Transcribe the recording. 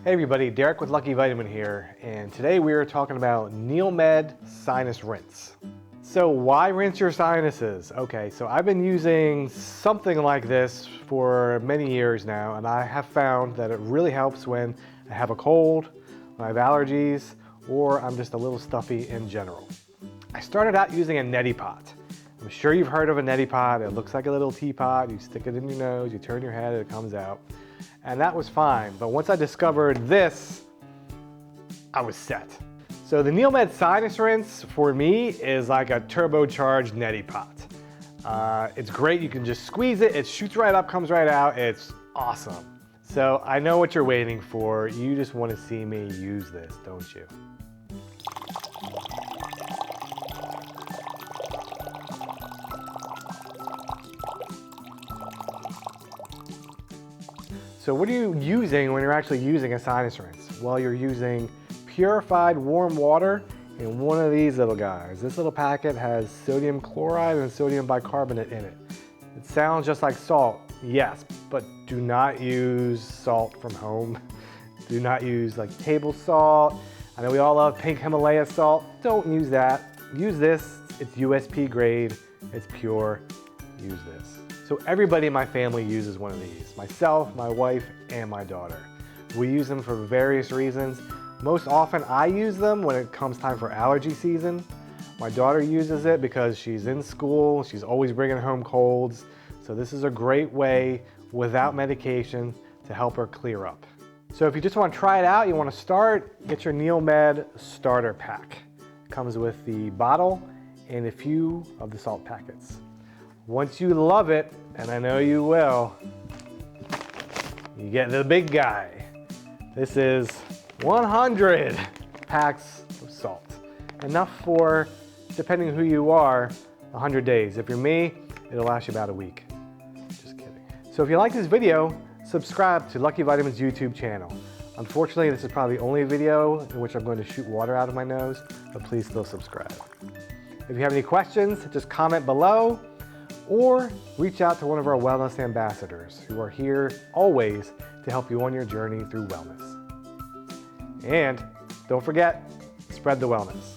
Hey everybody, Derek with LuckyVitamin here, and today we are talking about NeilMed Sinus Rinse. So why rinse your sinuses? Okay, so I've been using something like this for many years now, and I have found that it really helps when I have a cold, when I have allergies, or I'm just a little stuffy in general. I started out using a neti pot. I'm sure you've heard of a neti pot. It looks like a little teapot. You stick it in your nose, you turn your head, it comes out. And that was fine, but once I discovered this, I was set. So the NeilMed Sinus Rinse, for me, is like a turbocharged neti pot. It's great, you can just squeeze it, it shoots right up, comes right out, it's awesome. So I know what you're waiting for, you just want to see me use this, don't you? So what are you using when you're actually using a sinus rinse? Well, you're using purified warm water in one of these little guys. This little packet has sodium chloride and sodium bicarbonate in it. It sounds just like salt, yes, but do not use salt from home. Do not use like table salt. I know we all love pink Himalaya salt. Don't use that. Use this, it's USP grade, it's pure, use this. So everybody in my family uses one of these. Myself, my wife, and my daughter. We use them for various reasons. Most often I use them when it comes time for allergy season. My daughter uses it because she's in school, she's always bringing home colds. So this is a great way, without medication, to help her clear up. So if you just want to try it out, you want to start, get your NeilMed starter pack. It comes with the bottle and a few of the salt packets. Once you love it, and I know you will, you get the big guy. This is 100 packs of salt. Enough for, depending who you are, 100 days. If you're me, it'll last you about a week. Just kidding. So if you like this video, subscribe to LuckyVitamin's YouTube channel. Unfortunately, this is probably the only video in which I'm going to shoot water out of my nose, but please still subscribe. If you have any questions, just comment below, or reach out to one of our wellness ambassadors who are here always to help you on your journey through wellness. And don't forget, spread the wellness.